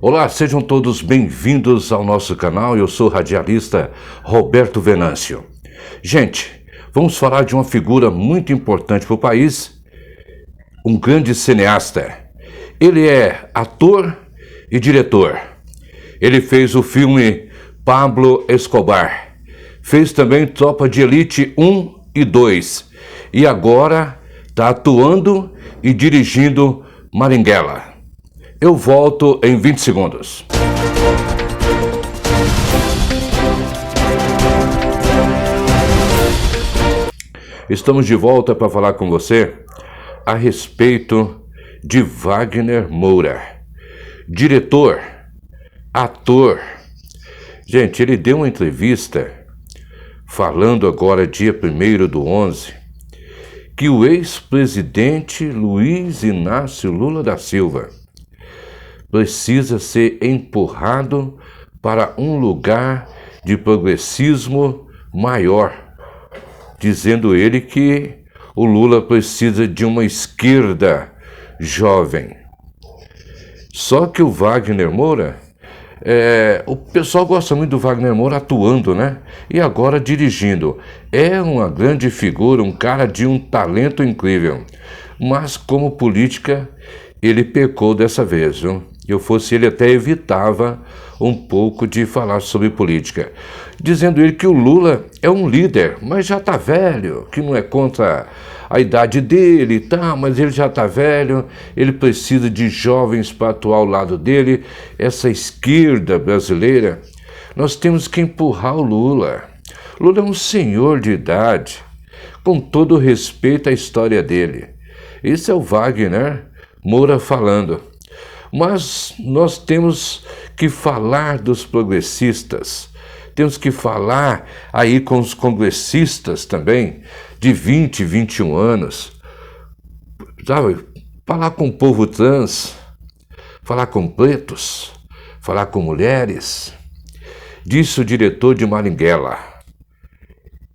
Olá, sejam todos bem-vindos ao nosso canal. Eu sou o radialista Roberto Venâncio. Gente, vamos falar de uma figura muito importante para o país, um grande cineasta. Ele é ator e diretor. Ele fez o filme Pablo Escobar, fez também Tropa de Elite 1 e 2 e agora está atuando e dirigindo Marighella. Eu volto em 20 segundos. Estamos de volta para falar com você a respeito de Wagner Moura, diretor, ator. Gente, ele deu uma entrevista falando agora, dia 1º/11, que o ex-presidente Luiz Inácio Lula da Silva precisa ser empurrado para um lugar de progressismo maior, dizendo ele que o Lula precisa de uma esquerda jovem. Só que o Wagner Moura, o pessoal gosta muito do Wagner Moura atuando, né? E agora dirigindo. É uma grande figura, um cara de um talento incrível. Mas como política, ele pecou dessa vez, viu? Eu fosse ele, até evitava um pouco de falar sobre política, dizendo ele que o Lula é um líder, mas já está velho, que não é contra a idade dele e tal, mas ele já está velho, ele precisa de jovens para atuar ao lado dele. Essa esquerda brasileira, nós temos que empurrar o Lula. Lula é um senhor de idade, com todo o respeito à história dele. Esse é o Wagner Moura falando. Mas nós temos que falar dos progressistas, temos que falar aí com os congressistas também, de 20, 21 anos, sabe? Falar com o povo trans, falar com pretos, falar com mulheres. Disse o diretor de Marighella.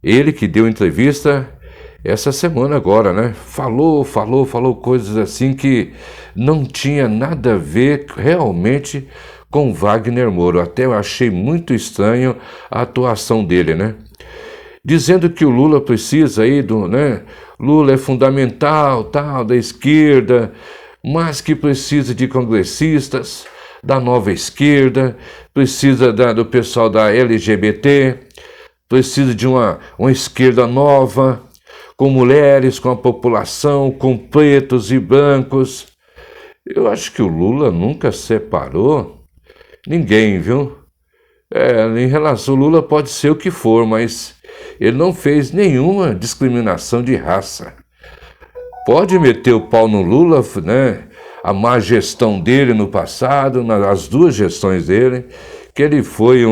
Ele que deu entrevista essa semana agora, né? Falou coisas assim que não tinha nada a ver realmente com Wagner Moura. Até eu achei muito estranho a atuação dele, né? Dizendo que o Lula precisa aí Lula é fundamental, tal, da esquerda, mas que precisa de congressistas, da nova esquerda, precisa do pessoal da LGBT, precisa de uma esquerda nova, com mulheres, com a população, com pretos e brancos. Eu acho que o Lula nunca separou ninguém, viu? Em relação ao Lula pode ser o que for, mas ele não fez nenhuma discriminação de raça. Pode meter o pau no Lula, né? A má gestão dele no passado, nas duas gestões dele, que ele foi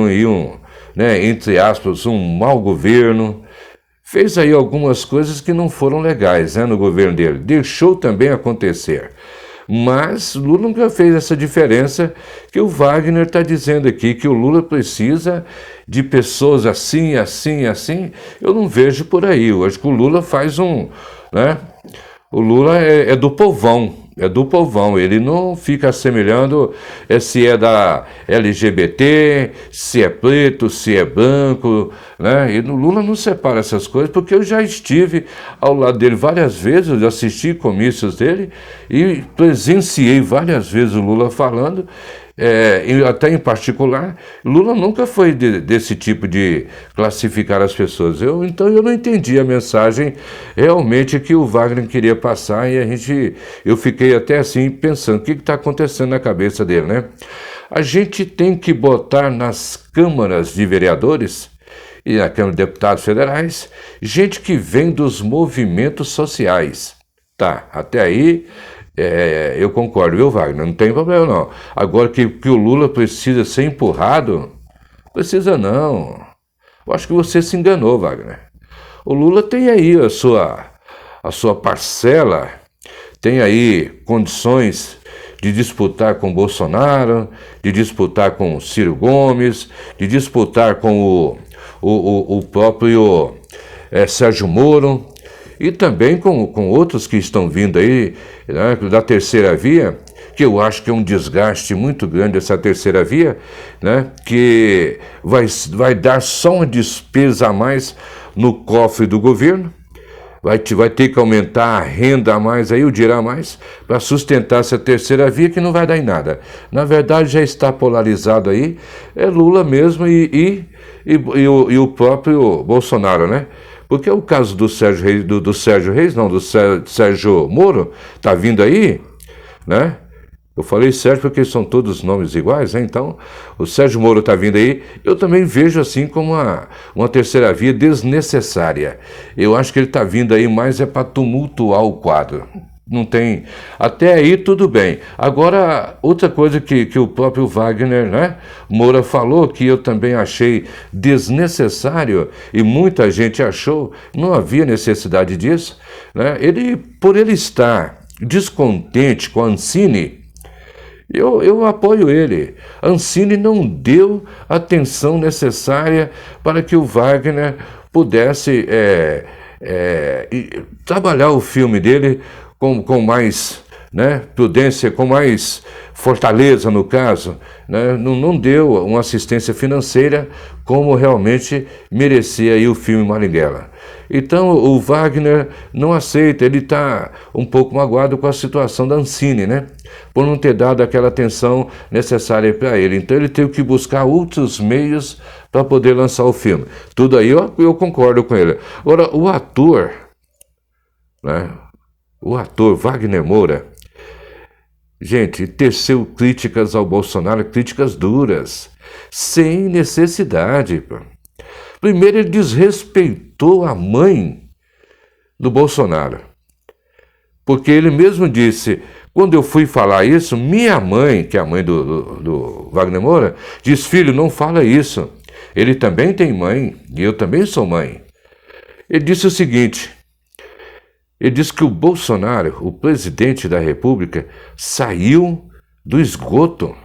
entre aspas, um mau governo. Fez aí algumas coisas que não foram legais, né, no governo dele. Deixou também acontecer. Mas Lula nunca fez essa diferença que o Wagner está dizendo aqui, que o Lula precisa de pessoas assim, assim, assim. Eu não vejo por aí. Eu acho que o Lula faz o Lula é do povão. É do povão, ele não fica assemelhando se é da LGBT, se é preto, se é branco, né? E o Lula não separa essas coisas, porque eu já estive ao lado dele várias vezes, eu assisti comícios dele e presenciei várias vezes o Lula falando, até em particular. Lula nunca foi desse tipo de classificar as pessoas. Então eu não entendi a mensagem realmente que o Wagner queria passar, e eu fiquei até assim pensando, o que está acontecendo na cabeça dele, né? A gente tem que botar nas câmaras de vereadores e na Câmara de Deputados Federais gente que vem dos movimentos sociais. Tá, até aí eu concordo, viu, Wagner? Não tem problema, não. Agora que o Lula precisa ser empurrado, precisa não. Eu acho que você se enganou, Wagner. O Lula tem aí a sua parcela, tem aí condições de disputar com Bolsonaro, de disputar com Ciro Gomes, de disputar com o próprio Sérgio Moro, e também com outros que estão vindo aí, né, da terceira via, que eu acho que é um desgaste muito grande essa terceira via, né? Que vai dar só uma despesa a mais no cofre do governo. Vai ter que aumentar a renda a mais, aí o dinheiro a mais, para sustentar essa terceira via que não vai dar em nada. Na verdade, já está polarizado aí, é Lula mesmo e o próprio Bolsonaro, né? Porque o caso do Sérgio Reis, do Sérgio Moro, tá vindo aí, né? Eu falei Sérgio porque são todos nomes iguais, né? Então, o Sérgio Moro está vindo aí. Eu também vejo assim como uma terceira via desnecessária. Eu acho que ele está vindo aí mais para tumultuar o quadro. Não tem... Até aí tudo bem. Agora, outra coisa que o próprio Wagner, né, Moura falou, que eu também achei desnecessário, e muita gente achou, não havia necessidade disso, né? Por ele estar descontente com a Ancine, eu apoio ele. Ancine não deu a atenção necessária para que o Wagner pudesse trabalhar o filme dele com mais, né, prudência, com mais fortaleza no caso, né? Não deu uma assistência financeira como realmente merecia aí o filme Marighella. Então o Wagner não aceita, ele está um pouco magoado com a situação da Ancine, né? Por não ter dado aquela atenção necessária para ele. Então ele teve que buscar outros meios para poder lançar o filme. Tudo aí eu concordo com ele. Agora, o ator, né? O ator Wagner Moura, gente, teceu críticas ao Bolsonaro, críticas duras, sem necessidade. Primeiro, ele desrespeitou a mãe do Bolsonaro, porque ele mesmo disse, quando eu fui falar isso, minha mãe, que é a mãe do Wagner Moura, diz, filho, não fala isso, ele também tem mãe, e eu também sou mãe. Ele disse o seguinte, ele disse que o Bolsonaro, o presidente da República, saiu do esgoto,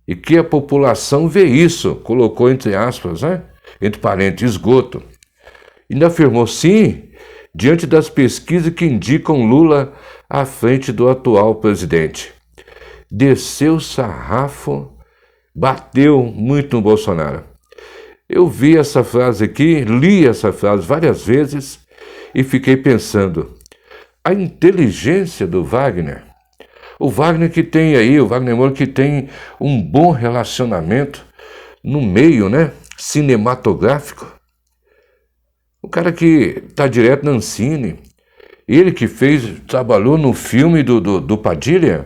e que a população vê isso, colocou entre aspas, né? Entre parênteses, esgoto. E ainda afirmou, sim, diante das pesquisas que indicam Lula à frente do atual presidente. Desceu o sarrafo, bateu muito no Bolsonaro. Eu vi essa frase aqui, li essa frase várias vezes e fiquei pensando, a inteligência do Wagner, o Wagner que tem aí, o Wagner Moura que tem um bom relacionamento no meio, né, cinematográfico. O cara que está direto na Ancine, ele que trabalhou no filme do Padilha,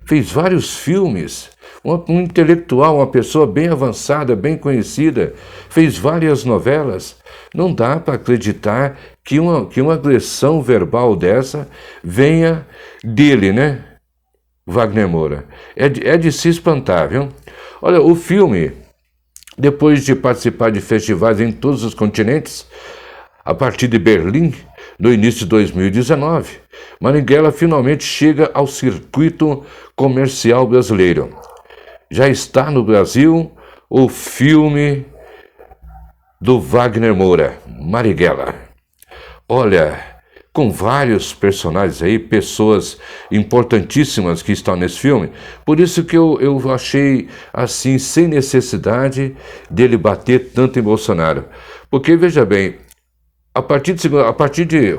fez vários filmes, um intelectual, uma pessoa bem avançada, bem conhecida, fez várias novelas. Não dá para acreditar que uma agressão verbal dessa venha dele, né? Wagner Moura. É de se espantar, viu? Olha, o filme, depois de participar de festivais em todos os continentes, a partir de Berlim, no início de 2019, Marighella finalmente chega ao circuito comercial brasileiro. Já está no Brasil o filme do Wagner Moura, Marighella. Olha, com vários personagens aí, pessoas importantíssimas que estão nesse filme. Por isso que eu achei, assim, sem necessidade dele bater tanto em Bolsonaro. Porque, veja bem,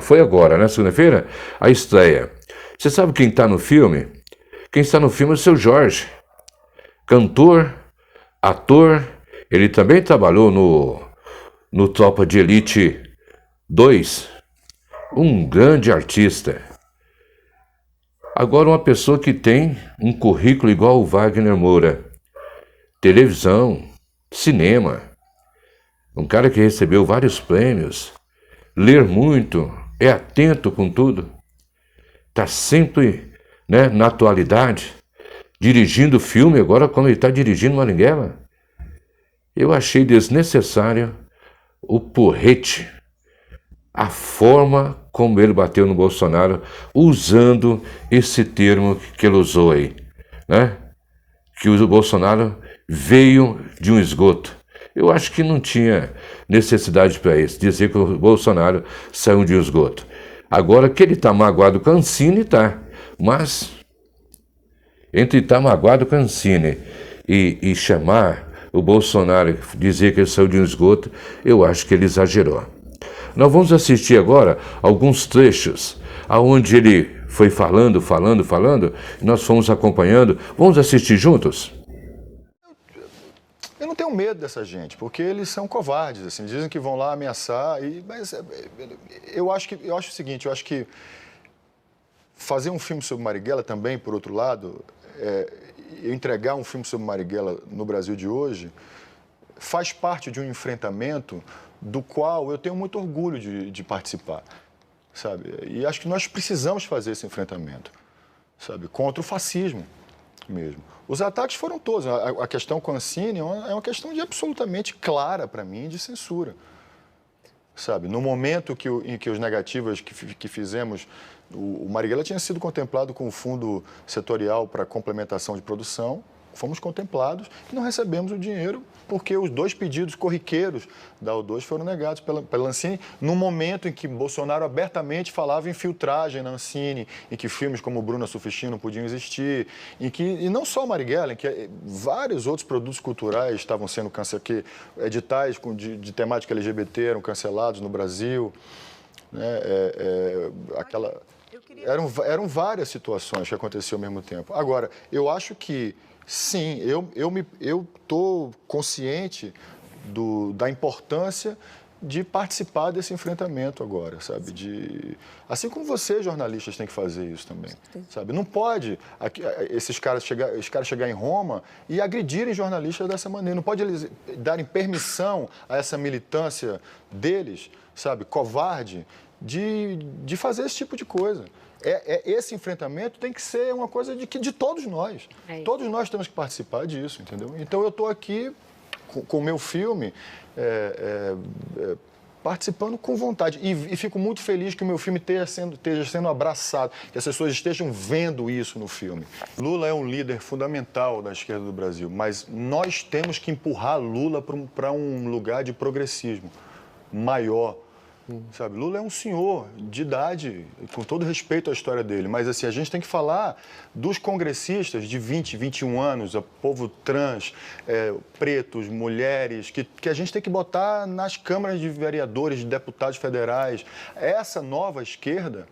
foi agora, né, segunda-feira, a estreia. Você sabe quem está no filme? Quem está no filme é o Seu Jorge. Cantor, ator, ele também trabalhou no Tropa de Elite 2, um grande artista. Agora, uma pessoa que tem um currículo igual o Wagner Moura, televisão, cinema, um cara que recebeu vários prêmios, ler muito, é atento com tudo, está sempre, né, na atualidade, dirigindo filme agora como ele está dirigindo Marighella. Eu achei desnecessário o porrete, a forma como ele bateu no Bolsonaro, usando esse termo que ele usou aí, né? Que o Bolsonaro veio de um esgoto. Eu acho que não tinha necessidade para isso, dizer que o Bolsonaro saiu de um esgoto. Agora que ele está magoado com a Ancine, tá. Mas Entre estar magoado com a Ancine e chamar o Bolsonaro, dizer que ele saiu de um esgoto, eu acho que ele exagerou. Nós vamos assistir agora alguns trechos aonde ele foi falando, e nós fomos acompanhando. Vamos assistir juntos? Eu não tenho medo dessa gente, porque eles são covardes, assim, dizem que vão lá ameaçar, mas eu acho o seguinte, eu acho que fazer um filme sobre Marighella também, por outro lado, entregar um filme sobre Marighella no Brasil de hoje, faz parte de um enfrentamento do qual eu tenho muito orgulho de participar, sabe? E acho que nós precisamos fazer esse enfrentamento, sabe? Contra o fascismo mesmo. Os ataques foram todos. A questão com a Ancine é uma questão absolutamente clara para mim de censura, sabe? No momento em que os negativas que fizemos, o Marighella tinha sido contemplado com o fundo setorial para complementação de produção, fomos contemplados e não recebemos o dinheiro porque os 2 pedidos corriqueiros da O2 foram negados pela Ancine, no momento em que Bolsonaro abertamente falava em filtragem na Ancine, em que filmes como Bruna Surfistinha não podiam existir, e não só Marighella, em que vários outros produtos culturais estavam sendo cancelados, que editais de temática LGBT eram cancelados no Brasil, né? Eram várias situações que aconteciam ao mesmo tempo. Agora, eu acho que sim, eu estou consciente da importância de participar desse enfrentamento agora, sabe? Assim como vocês, jornalistas, têm que fazer isso também, sabe? Não pode esses caras chegar em Roma e agredirem jornalistas dessa maneira. Não pode eles darem permissão a essa militância deles, sabe, covarde, de fazer esse tipo de coisa. Esse enfrentamento tem que ser uma coisa de todos nós. Todos nós temos que participar disso, entendeu? Então, eu estou aqui com o meu filme participando com vontade. E fico muito feliz que o meu filme esteja sendo abraçado, que as pessoas estejam vendo isso no filme. Lula é um líder fundamental da esquerda do Brasil, mas nós temos que empurrar Lula para um lugar de progressismo maior. Sabe, Lula é um senhor de idade, com todo respeito à história dele, mas assim, a gente tem que falar dos congressistas de 20, 21 anos, o povo trans, pretos, mulheres, que a gente tem que botar nas câmaras de vereadores, de deputados federais. Essa nova esquerda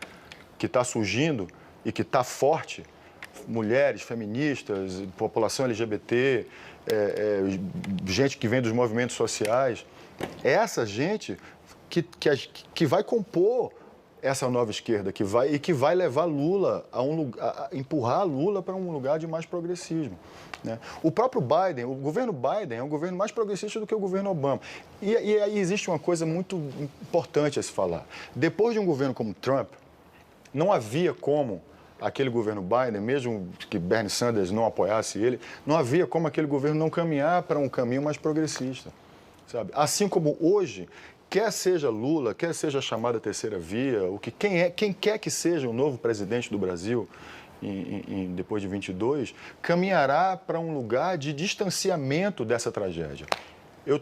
que está surgindo e que está forte, mulheres, feministas, população LGBT, gente que vem dos movimentos sociais, essa gente que vai compor essa nova esquerda, que vai levar Lula a empurrar Lula para um lugar de mais progressismo, né? O próprio Biden, o governo Biden é um governo mais progressista do que o governo Obama. E aí existe uma coisa muito importante a se falar. Depois de um governo como Trump, não havia como aquele governo Biden, mesmo que Bernie Sanders não apoiasse ele, não havia como aquele governo não caminhar para um caminho mais progressista, sabe? Assim como hoje, quer seja Lula, quer seja a chamada terceira via, quem quer que seja o novo presidente do Brasil depois de 22, caminhará para um lugar de distanciamento dessa tragédia.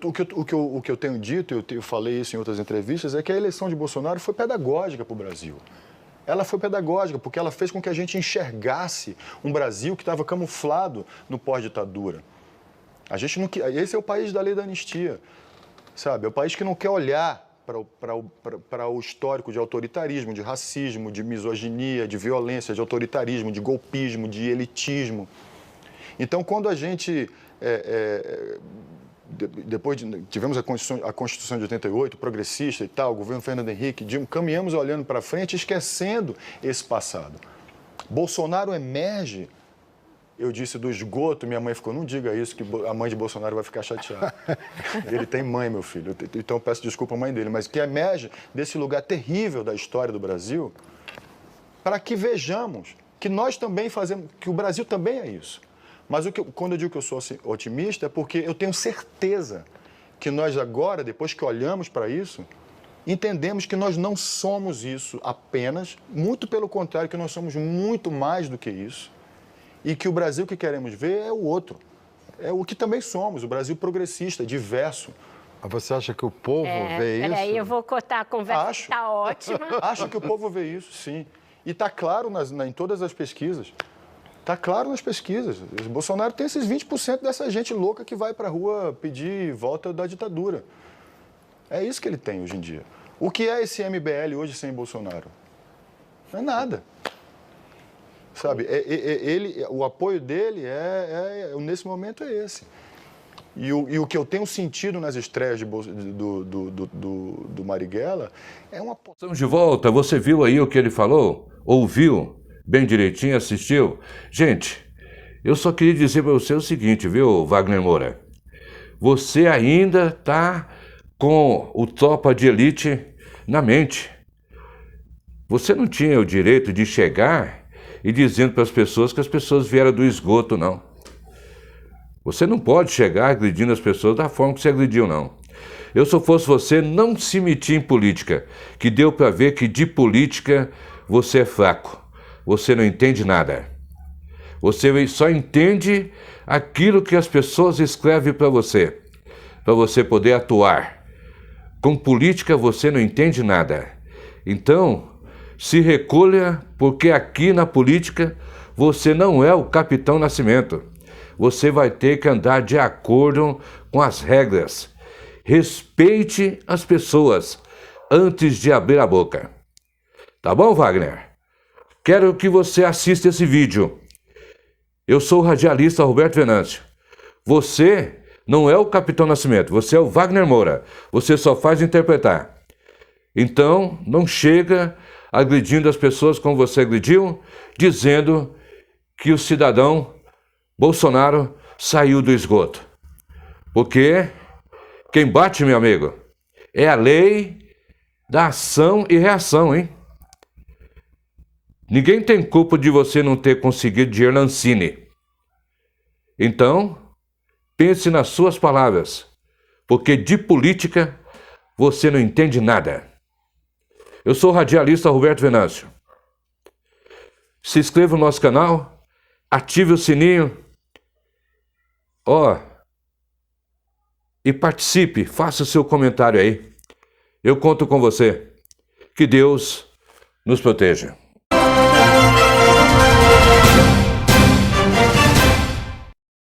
O que eu tenho dito, eu falei isso em outras entrevistas, é que a eleição de Bolsonaro foi pedagógica para o Brasil. Ela foi pedagógica porque ela fez com que a gente enxergasse um Brasil que estava camuflado no pós-ditadura. Esse é o país da lei da anistia. Sabe, é o país que não quer olhar para o histórico de autoritarismo, de racismo, de misoginia, de violência, de autoritarismo, de golpismo, de elitismo. Então, quando a gente, tivemos a Constituição de 88, progressista e tal, o governo Fernando Henrique, caminhamos olhando para frente, esquecendo esse passado. Bolsonaro emerge. Eu disse do esgoto, minha mãe ficou, não diga isso, que a mãe de Bolsonaro vai ficar chateada. Ele tem mãe, meu filho, então eu peço desculpa à mãe dele, mas que emerge desse lugar terrível da história do Brasil, para que vejamos que nós também fazemos, que o Brasil também é isso. Mas quando eu digo que eu sou otimista, é porque eu tenho certeza que nós agora, depois que olhamos para isso, entendemos que nós não somos isso apenas, muito pelo contrário, que nós somos muito mais do que isso. E que o Brasil que queremos ver é o outro. É o que também somos, o Brasil progressista, diverso. Mas você acha que o povo vê isso? Peraí, eu vou cortar a conversa, está ótima. Acho que o povo vê isso, sim. E está claro em todas as pesquisas. Está claro nas pesquisas. O Bolsonaro tem esses 20% dessa gente louca que vai para a rua pedir volta da ditadura. É isso que ele tem hoje em dia. O que é esse MBL hoje sem Bolsonaro? Não é nada. Sabe, o apoio dele nesse momento é esse. E o que eu tenho sentido nas estreias do Marighella é uma... Estamos de volta, você viu aí o que ele falou? Ouviu? Bem direitinho, assistiu? Gente, eu só queria dizer para você o seguinte, viu, Wagner Moura? Você ainda está com o Tropa de Elite na mente. Você não tinha o direito de chegar e dizendo para as pessoas que as pessoas vieram do esgoto, não. Você não pode chegar agredindo as pessoas da forma que você agrediu, não. Eu, se eu fosse você, não se metia em política, que deu para ver que de política você é fraco. Você não entende nada. Você só entende aquilo que as pessoas escrevem para você poder atuar. Com política você não entende nada. Então, se recolha, porque aqui na política você não é o Capitão Nascimento. Você vai ter que andar de acordo com as regras. Respeite as pessoas antes de abrir a boca. Tá bom, Wagner? Quero que você assista esse vídeo. Eu sou o radialista Roberto Venâncio. Você não é o Capitão Nascimento, você é o Wagner Moura. Você só faz interpretar. Então, não chega agredindo as pessoas como você agrediu, dizendo que o cidadão Bolsonaro saiu do esgoto. Porque quem bate, meu amigo, é a lei da ação e reação, hein? Ninguém tem culpa de você não ter conseguido dinheiro na Ancine. Então, pense nas suas palavras, porque de política você não entende nada. Eu sou o radialista Roberto Venâncio. Se inscreva no nosso canal, ative o sininho, e participe, faça o seu comentário aí. Eu conto com você. Que Deus nos proteja.